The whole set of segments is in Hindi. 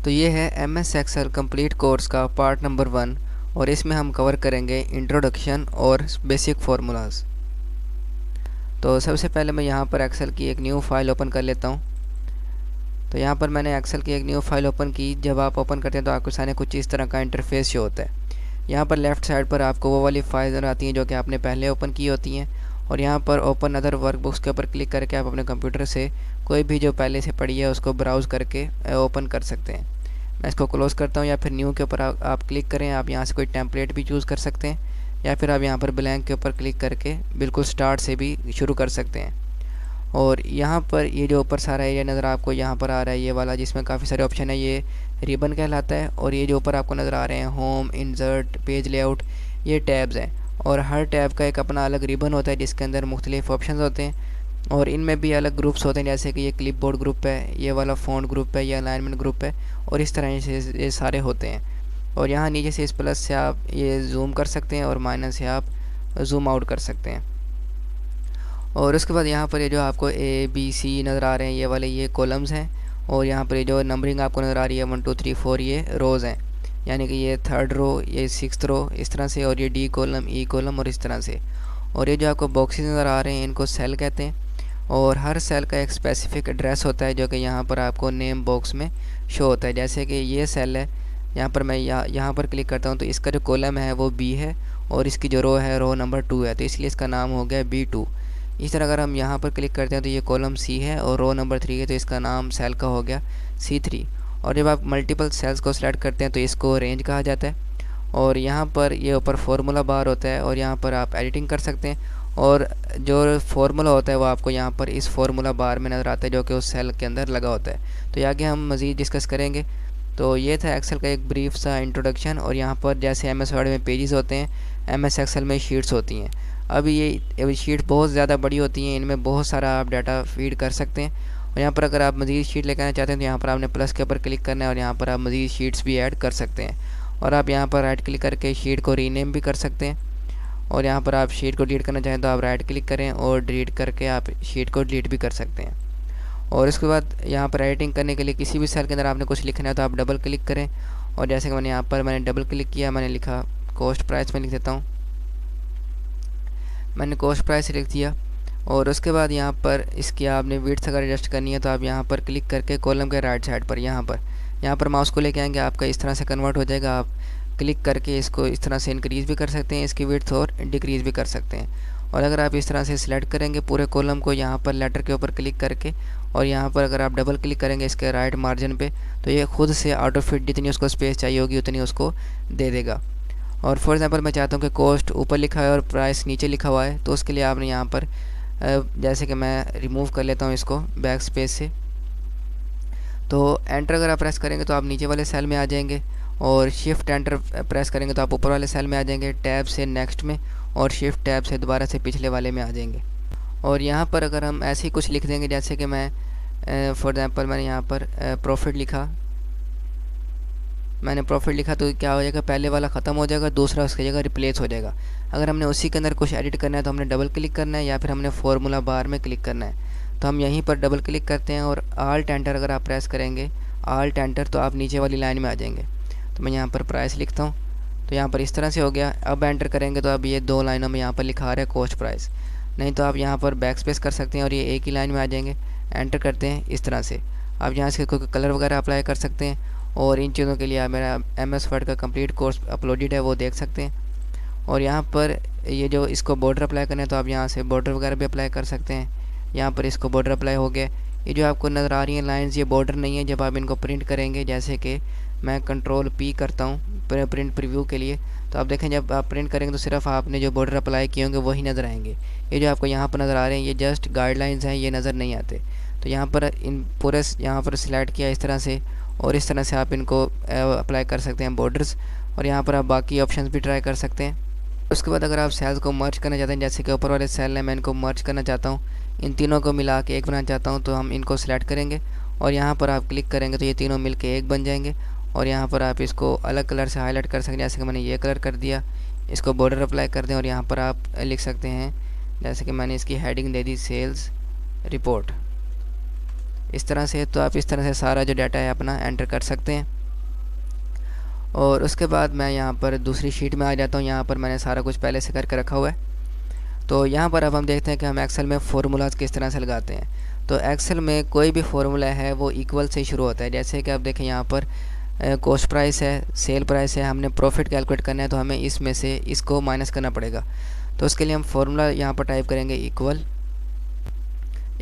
तो ये है MS एक्सेल कंप्लीट कोर्स का पार्ट नंबर 1 और इसमें हम कवर करेंगे इंट्रोडक्शन और बेसिक फार्मूलाज। तो सबसे पहले मैं यहाँ पर एक्सेल की एक न्यू फाइल ओपन कर लेता हूँ। तो यहाँ पर मैंने एक्सेल की एक न्यू फाइल ओपन की। जब आप ओपन करते हैं तो आपके सामने कुछ इस तरह का इंटरफेस शो होता है। यहाँ पर लेफ़्ट साइड पर आपको वो वाली फाइल नज़र आती हैं जो कि आपने पहले ओपन की होती हैं, और यहाँ पर ओपन अदर वर्कबुक्स के ऊपर क्लिक करके आप अपने कंप्यूटर से कोई भी जो पहले से पड़ी है उसको ब्राउज़ करके ओपन कर सकते हैं। मैं इसको क्लोज़ करता हूँ, या फिर न्यू के ऊपर आप क्लिक करें। आप यहाँ से कोई टेम्पलेट भी चूज़ कर सकते हैं, या फिर आप यहाँ पर ब्लैंक के ऊपर क्लिक करके बिल्कुल स्टार्ट से भी शुरू कर सकते हैं। और यहाँ पर ये जो ऊपर सारा एरिया नज़र आपको यहाँ पर आ रहा है, ये वाला जिसमें काफ़ी सारे ऑप्शन है, ये रिबन कहलाता है। और ये जो ऊपर आपको नज़र आ रहे हैं होम, इंसर्ट, पेज लेआउट, ये टैब्स हैं। और हर टैब का एक अपना अलग रिबन होता है जिसके अंदर मुख्तलिफ ऑप्शन होते हैं, और इनमें भी अलग ग्रुप्स होते हैं, जैसे कि ये क्लिपबोर्ड ग्रुप है, ये वाला फ़ॉन्ट ग्रुप है, ये अलाइनमेंट ग्रुप है, और इस तरह से ये सारे होते हैं। और यहाँ नीचे से इस प्लस से आप ये जूम कर सकते हैं और माइनस से आप जूम आउट कर सकते हैं। और उसके बाद यहाँ पर ये जो आपको ABC नज़र आ रहे हैं, ये वाले ये कॉलम्स हैं। और यहाँ पर ये जो नंबरिंग आपको नज़र आ रही है 1 2 3 4, ये रोज़ हैं, यानी कि ये 3rd रो, ये 6th रो, इस तरह से। और ये D कॉलम, E कॉलम, और इस तरह से। और ये जो आपको बॉक्सेस नज़र आ रहे हैं इनको सेल कहते हैं, और हर सेल का एक स्पेसिफिक एड्रेस होता है जो कि यहाँ पर आपको नेम बॉक्स में शो होता है। जैसे कि ये सेल है, यहाँ पर मैं यहाँ पर क्लिक करता हूँ तो इसका जो कॉलम है वो B है, और इसकी जो रो है रो नंबर 2 है, तो इसलिए इसका नाम हो गया B2। इस तरह अगर हम यहाँ पर क्लिक करते हैं तो ये कॉलम C है और रो नंबर 3 है, तो इसका नाम सेल का हो गया C3। और जब आप मल्टीपल सेल्स को सिलेक्ट करते हैं तो इसको रेंज कहा जाता है। और यहाँ पर ये ऊपर फार्मूला बार होता है, और यहाँ पर आप एडिटिंग कर सकते हैं, और जो फार्मूला होता है वो आपको यहाँ पर इस फार्मूला बार में नज़र आता है जो कि उस सेल के अंदर लगा होता है। तो ये आगे हम मज़ीद डिस्कस करेंगे। तो ये था एक्सेल का एक ब्रीफ सा इंट्रोडक्शन। और यहाँ पर जैसे MS वर्ड में पेजेस होते हैं, MS एक्सेल में शीट्स होती हैं। अब ये शीट बहुत ज़्यादा बड़ी होती हैं, इनमें बहुत सारा आप डाटा फीड कर सकते हैं। और यहाँ पर अगर आप मज़ीद शीट लेकर आना चाहते हैं तो यहाँ पर आपने प्लस के ऊपर क्लिक करना है, और यहाँ पर आप मज़ीद शीट्स भी ऐड कर सकते हैं। और आप यहाँ पर राइट क्लिक करके शीट को रीनेम भी कर सकते हैं। और यहाँ पर आप शीट को डिलीट करना चाहें तो आप राइट क्लिक करें और डिलीट करके आप शीट को डिलीट भी कर सकते हैं। और उसके बाद यहाँ पर एडिटिंग करने के लिए किसी भी सेल के अंदर आपने कुछ लिखना है तो आप डबल क्लिक करें। और जैसे कि मैंने डबल क्लिक किया, मैंने लिखा कॉस्ट प्राइस में लिख देता हूँ, मैंने कॉस्ट प्राइस लिख दिया। और उसके बाद यहाँ पर इसकी आपने विड्थ अगर एडजस्ट करनी है तो आप यहाँ पर क्लिक करके कॉलम के राइट साइड पर यहाँ पर माउस को लेके आएंगे, आपका इस तरह से कन्वर्ट हो जाएगा। आप क्लिक करके इसको इस तरह से इंक्रीज़ भी कर सकते हैं, इसकी विड्थ, और डिक्रीज़ भी कर सकते हैं। और अगर आप इस तरह से सिलेक्ट करेंगे पूरे कॉलम को यहाँ पर लेटर के ऊपर क्लिक करके, और यहाँ पर अगर आप डबल क्लिक करेंगे इसके राइट मार्जिन पे, तो ये खुद से ऑटो फिट जितनी उसको स्पेस चाहिए होगी उतनी उसको दे देगा। और फॉर एग्जांपल मैं चाहता हूँ कि कॉस्ट ऊपर लिखा है और प्राइस नीचे लिखा हुआ है, तो उसके लिए आपने यहाँ पर जैसे कि मैं रिमूव कर लेता हूँ इसको बैक स्पेस से, तो एंटर अगर आप प्रेस करेंगे तो आप नीचे वाले सेल में आ जाएंगे, और शिफ्ट एंटर प्रेस करेंगे तो आप ऊपर वाले सेल में आ जाएंगे, टैब से नेक्स्ट में, और शिफ्ट टैब से दोबारा से पिछले वाले में आ जाएंगे। और यहाँ पर अगर हम ऐसे ही कुछ लिख देंगे, जैसे कि मैं फॉर एग्जांपल मैंने यहाँ पर प्रॉफिट लिखा, तो क्या हो जाएगा, पहले वाला ख़त्म हो जाएगा, दूसरा उसकी जगह रिप्लेस हो जाएगा। अगर हमने उसी के अंदर कुछ एडिट करना है तो हमने डबल क्लिक करना है, या फिर हमने फार्मूला बार में क्लिक करना है। तो हम यहीं पर डबल क्लिक करते हैं, और आल्ट एंटर अगर आप प्रेस करेंगे, आल्ट एंटर, तो आप नीचे वाली लाइन में आ जाएंगे। तो मैं यहाँ पर प्राइस लिखता हूँ, तो यहाँ पर इस तरह से हो गया। अब एंटर करेंगे तो अब ये 2 लाइनों में यहाँ पर लिखा आ रहा है कॉस्ट प्राइस। नहीं तो आप यहाँ पर बैक स्पेस कर सकते हैं और ये एक ही लाइन में आ जाएंगे। एंटर करते हैं इस तरह से। आप यहाँ से कोई कलर वगैरह अप्लाई कर सकते हैं, और इन चीज़ों के लिए आप मेरा MS वर्ड का कंप्लीट कोर्स अपलोडेड है, वो देख सकते हैं। और यहाँ पर ये जो इसको बॉर्डर अप्लाई करना है तो आप यहाँ से बॉर्डर वगैरह भी अप्लाई कर सकते हैं। यहाँ पर इसको बॉर्डर अप्लाई हो गया। ये जो आपको नज़र आ रही हैं लाइंस, ये बॉर्डर नहीं है। जब आप इनको प्रिंट करेंगे, जैसे कि मैं कंट्रोल P करता हूँ प्रिंट प्रीव्यू के लिए, तो आप देखें जब आप प्रिंट करेंगे तो सिर्फ आपने जो बॉर्डर अप्लाई किए होंगे वही नज़र आएंगे। ये जो आपको यहाँ पर नज़र आ रहे हैं ये जस्ट गाइडलाइंस हैं, ये नज़र नहीं आते। तो यहाँ पर इन पूरे यहाँ पर सिलेक्ट किया इस तरह से, और इस तरह से आप इनको अप्लाई कर सकते हैं बॉर्डर्स। और यहाँ पर आप बाकी ऑप्शंस भी ट्राई कर सकते हैं। उसके बाद अगर आप सेल्स को मर्ज करना चाहते हैं, जैसे कि ऊपर वाले सेल है, मैं इनको मर्ज करना चाहता हूँ, इन तीनों को मिला के एक बनाना चाहता हूँ, तो हम इनको सिलेक्ट करेंगे और यहाँ पर आप क्लिक करेंगे तो ये तीनों मिल के एक बन जाएंगे। और यहाँ पर आप इसको अलग कलर से हाईलाइट कर सकते हैं, जैसे कि मैंने ये कलर कर दिया। इसको बॉर्डर अप्लाई कर दें, और यहाँ पर आप लिख सकते हैं, जैसे कि मैंने इसकी हेडिंग दे दी सेल्स रिपोर्ट, इस तरह से। तो आप इस तरह से सारा जो डाटा है अपना एंटर कर सकते हैं। और उसके बाद मैं यहाँ पर दूसरी शीट में आ जाता हूँ। यहाँ पर मैंने सारा कुछ पहले से करके रखा हुआ है। तो यहाँ पर अब हम देखते हैं कि हम एक्सेल में फार्मूलाज किस तरह से लगाते हैं। तो एक्सेल में कोई भी फार्मूला है वो इक्वल से शुरू होता है। जैसे कि आप देखें यहाँ पर कॉस्ट प्राइस है, सेल प्राइस है, हमने प्रॉफिट कैलकुलेट करना है तो हमें इसमें से इसको माइनस करना पड़ेगा। तो उसके लिए हम फार्मूला यहाँ पर टाइप करेंगे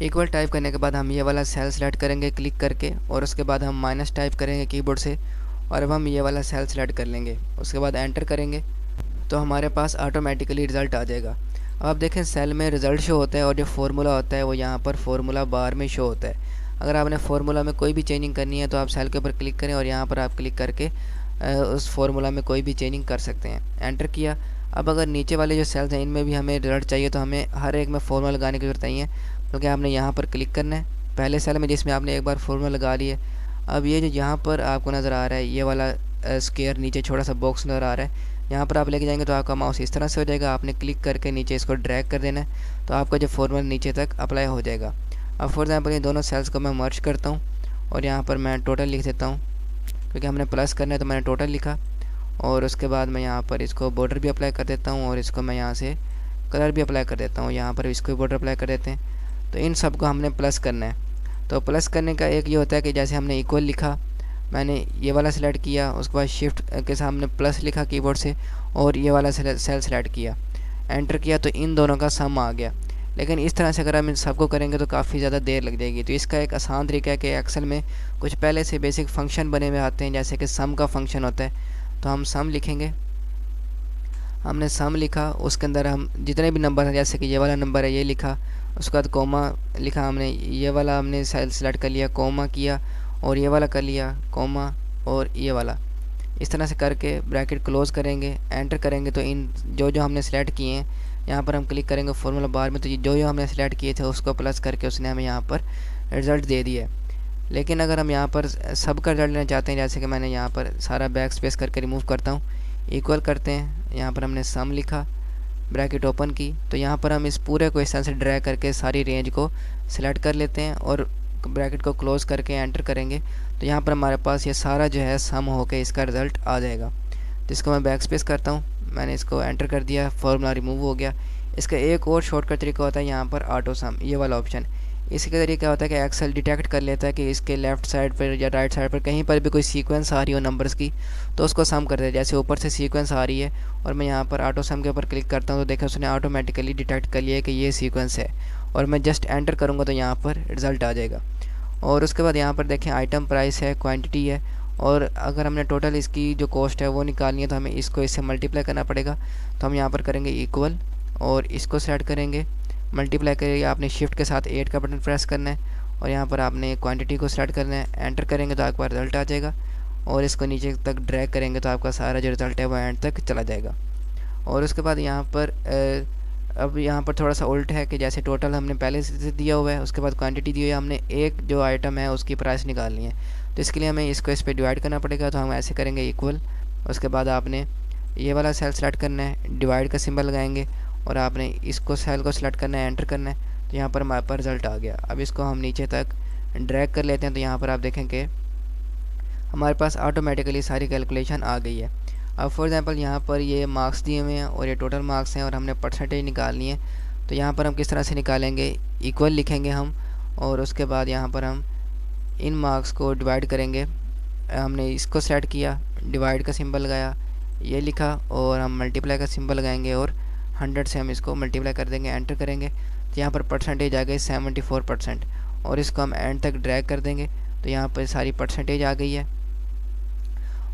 इक्वल टाइप करने के बाद हम ये वाला सेल सेलेक्ट करेंगे क्लिक करके, और उसके बाद हम माइनस टाइप करेंगे कीबोर्ड से, और अब हम ये वाला सेल सेलेक्ट कर लेंगे। उसके बाद एंटर करेंगे तो हमारे पास ऑटोमेटिकली रिज़ल्ट आ जाएगा। अब आप देखें सेल में रिज़ल्ट शो होता है और जो फार्मूला होता है वो यहाँ पर फार्मूला बार में शो होता है। अगर आपने फार्मूला में कोई भी चेंजिंग करनी है तो आप सेल के ऊपर क्लिक करें और यहाँ पर आप क्लिक करके उस फार्मूला में कोई भी चेंजिंग कर सकते हैं। एंटर किया। अब अगर नीचे वाले जो सेल्स हैं इनमें भी हमें रिजल्ट चाहिए तो हमें हर एक में फार्मूला लगाने की ज़रूरत नहीं है, क्योंकि आपने यहाँ पर क्लिक करना है पहले सेल में जिसमें आपने एक बार फार्मूला लगा लिया। अब ये जो यहाँ पर आपको नज़र आ रहा है ये वाला स्क्वायर नीचे छोटा सा बॉक्स नज़र आ रहा है, यहाँ पर आप लेके जाएंगे तो आपका माउस इस तरह से हो जाएगा। आपने क्लिक करके नीचे इसको ड्रैग कर देना है तो आपका जो फार्मूला नीचे तक अप्लाई हो जाएगा। अब फॉर एग्जांपल ये दोनों सेल्स को मैं मर्ज करता हूँ और यहाँ पर मैं टोटल लिख देता हूँ, क्योंकि हमने प्लस करना है तो मैंने टोटल लिखा। और उसके बाद मैं यहाँ पर इसको बॉर्डर भी अप्लाई कर देता हूँ और इसको मैं यहाँ से कलर भी अप्लाई कर देता हूँ। यहाँ पर इसको भी बॉर्डर अप्लाई कर देते हैं। तो इन सब को हमने प्लस करना है। तो प्लस करने का एक ये होता है कि जैसे हमने इक्वल लिखा, मैंने ये वाला सेलेक्ट किया, उसके बाद शिफ्ट के सामने प्लस लिखा कीबोर्ड से और ये वाला सेल सेलेक्ट किया, एंटर किया, तो इन दोनों का सम आ गया। लेकिन इस तरह से अगर हम इन सबको करेंगे तो काफ़ी ज़्यादा देर लग जाएगी। तो इसका एक आसान तरीका है कि एक्सेल में कुछ पहले से बेसिक फंक्शन बने हुए आते हैं, जैसे कि सम का फंक्शन होता है। तो हम सम लिखेंगे, हमने सम लिखा, उसके अंदर हम जितने भी नंबर हैं जैसे कि ये वाला नंबर है ये लिखा, उसके बाद कोमा लिखा, हमने ये वाला हमने सेल सेलेक्ट कर लिया, कोमा किया, और ये वाला कर लिया कोमा, और ये वाला इस तरह से करके ब्रैकेट क्लोज करेंगे, एंटर करेंगे। तो इन जो हमने सेलेक्ट किए हैं यहाँ पर हम क्लिक करेंगे फार्मूला बार में, तो जो हमने सेलेक्ट किए थे उसको प्लस करके उसने हमें यहाँ पर रिज़ल्ट दे दिया है। लेकिन अगर हम यहाँ पर सब का रिजल्ट लेना चाहते हैं, जैसे कि मैंने यहाँ पर सारा बैक स्पेस करके रिमूव करता हूँ, इक्वल करते हैं, यहाँ पर हमने सम लिखा, ब्रैकेट ओपन की, तो यहाँ पर हम इस पूरे को इस तरह से ड्रैग करके सारी रेंज को सिलेक्ट कर लेते हैं और ब्रैकेट को क्लोज करके एंटर करेंगे। तो यहाँ पर हमारे पास ये सारा जो है सम होके इसका रिज़ल्ट आ जाएगा। तो इसको मैं बैक स्पेस करता हूँ, मैंने इसको एंटर कर दिया, फार्मूला रिमूव हो गया। इसका एक और शॉर्टकट तरीका होता है यहाँ पर ऑटो सम, ये वाला ऑप्शन। इसके ज़रिए क्या होता है कि एक्सेल डिटेक्ट कर लेता है कि इसके लेफ़्ट साइड पर या राइट साइड पर कहीं पर भी कोई सीक्वेंस आ रही हो नंबर्स की, तो उसको सम कर देता है। जैसे ऊपर से सीक्वेंस आ रही है और मैं यहाँ पर ऑटो सम के ऊपर क्लिक करता हूँ तो देखा उसने ऑटोमेटिकली डिटेक्ट कर लिया कि ये सीक्वेंस है, और मैं जस्ट एंटर करूँगा तो यहाँ पर रिज़ल्ट आ जाएगा। और उसके बाद यहाँ पर देखें आइटम प्राइस है, क्वांटिटी है, और अगर हमने टोटल इसकी जो कॉस्ट है वो निकालनी है तो हमें इसको इससे मल्टीप्लाई करना पड़ेगा। तो हम यहाँ पर करेंगे इक्वल और इसको सेलेक्ट करेंगे, मल्टीप्लाई करेंगे, आपने शिफ्ट के साथ 8 का बटन प्रेस करना है और यहाँ पर आपने क्वांटिटी को सेलेक्ट करना है, एंटर करेंगे तो आपका रिज़ल्ट आ जाएगा। और इसको नीचे तक ड्रैग करेंगे तो आपका सारा जो रिज़ल्ट है वो एंड तक चला जाएगा। और उसके बाद यहाँ पर अब यहाँ पर थोड़ा सा उल्ट है कि जैसे टोटल हमने पहले से दिया हुआ है, उसके बाद क्वांटिटी दी हुई है, हमने एक जो आइटम है उसकी प्राइस निकालनी है। तो इसके लिए हमें इसको इस पर डिवाइड करना पड़ेगा। तो हम ऐसे करेंगे इक्वल, उसके बाद आपने ये वाला सेल सेलेक्ट करना है, डिवाइड का सिंबल लगाएंगे और आपने इसको सेल को सिलेक्ट करना है, एंटर करना है। तो यहाँ पर हमारे पास रिज़ल्ट आ गया। अब इसको हम नीचे तक ड्रैग कर लेते हैं तो यहाँ पर आप देखेंगे हमारे पास ऑटोमेटिकली सारी कैलकुलेशन आ गई है। अब फॉर एग्जांपल यहाँ पर ये मार्क्स दिए हुए हैं और ये टोटल मार्क्स हैं और हमने परसेंटेज निकालनी है। तो यहाँ पर हम किस तरह से निकालेंगे, इक्वल लिखेंगे हम और उसके बाद यहाँ पर हम इन मार्क्स को डिवाइड करेंगे। हमने इसको सेलेक्ट किया, डिवाइड का सिंबल लगाया, ये लिखा और हम मल्टीप्लाई का सिंबल लगाएंगे और 100 से हम इसको मल्टीप्लाई कर देंगे, एंटर करेंगे। तो यहाँ पर परसेंटेज आ गई 74% और इसको हम एंड तक ड्रैग कर देंगे तो यहाँ पर सारी परसेंटेज आ गई है।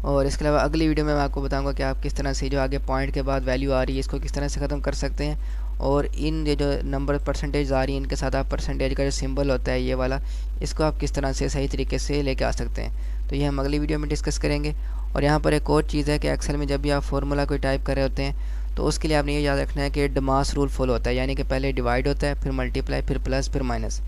और इसके अलावा अगली वीडियो में मैं आपको बताऊंगा कि आप किस तरह से जो आगे पॉइंट के बाद वैल्यू आ रही है इसको किस तरह से ख़त्म कर सकते हैं, और इन ये जो नंबर परसेंटेज आ रही है इनके साथ आप परसेंटेज का जो सिंबल होता है ये वाला, इसको आप किस तरह से सही तरीके से लेके आ सकते हैं। तो ये हम अगली वीडियो में डिस्कस करेंगे। और यहाँ पर एक और चीज़ है कि एक्सेल में जब भी आप फार्मूला कोई टाइप कर रहे होते हैं तो उसके लिए आपने ये याद रखना है कि डमास रूल फॉलो होता है, यानी कि पहले डिवाइड होता है, फिर मल्टीप्लाई, फिर प्लस, फिर माइनस।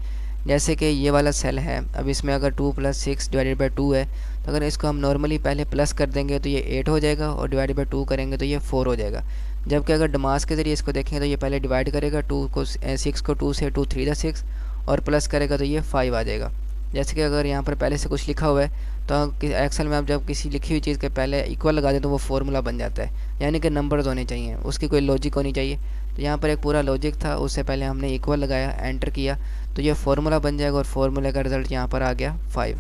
जैसे कि ये वाला सेल है, अब इसमें अगर 2 + 6 / 2 है, तो अगर इसको हम नॉर्मली पहले प्लस कर देंगे तो ये 8 हो जाएगा और डिवाइड बाई 2 करेंगे तो ये 4 हो जाएगा। जबकि अगर डमास के ज़रिए इसको देखेंगे तो ये पहले डिवाइड करेगा 6 को 2 से, 2 3 × 6 और प्लस करेगा तो ये 5 आ जाएगा। जैसे कि अगर यहाँ पर पहले से कुछ लिखा हुआ है तो एक्सेल में आप जब किसी लिखी हुई चीज़ के पहले इक्वल लगा दें तो वो फार्मूला बन जाता है, यानी कि नंबर्स होने चाहिए, उसकी कोई लॉजिक होनी चाहिए। तो यहाँ पर एक पूरा लॉजिक था, उससे पहले हमने इक्वल लगाया, एंटर किया तो ये फार्मूला बन जाएगा और फार्मूले का रिज़ल्ट यहाँ पर आ गया 5,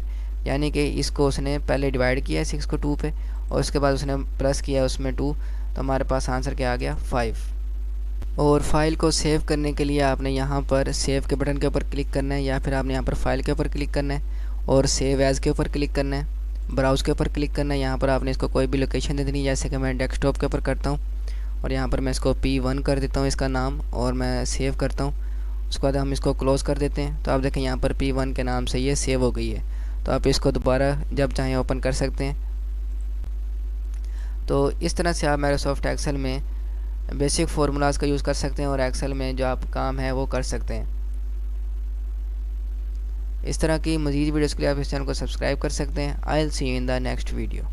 यानी कि इसको उसने पहले डिवाइड किया 6 को 2 पे और उसके बाद उसने प्लस किया उसमें 2, तो हमारे पास आंसर क्या आ गया 5। और फाइल को सेव करने के लिए आपने यहाँ पर सेव के बटन के ऊपर क्लिक करना है, या फिर आपने यहाँ पर फाइल के ऊपर क्लिक करना है और सेव एज़ के ऊपर क्लिक करना है, ब्राउज़ के ऊपर क्लिक करना है। यहाँ पर आपने इसको कोई भी लोकेशन दे देनी है, जैसे कि मैं डेस्कटॉप के ऊपर करता हूँ और यहाँ पर मैं इसको P1 कर देता हूँ इसका नाम और मैं सेव करता हूँ। उसके बाद हम इसको क्लोज़ कर देते हैं। तो आप देखें यहाँ पर P1 के नाम से ये सेव हो गई है। तो आप इसको दोबारा जब चाहें ओपन कर सकते हैं। तो इस तरह से आप माइक्रोसॉफ्ट एक्सेल में बेसिक फार्मूलाज़ का यूज़ कर सकते हैं और एक्सेल में जो आप काम है वो कर सकते हैं। इस तरह की मज़ीद वीडियोज़ के लिए आप इस चैनल को सब्सक्राइब कर सकते हैं। I will see you in the next video.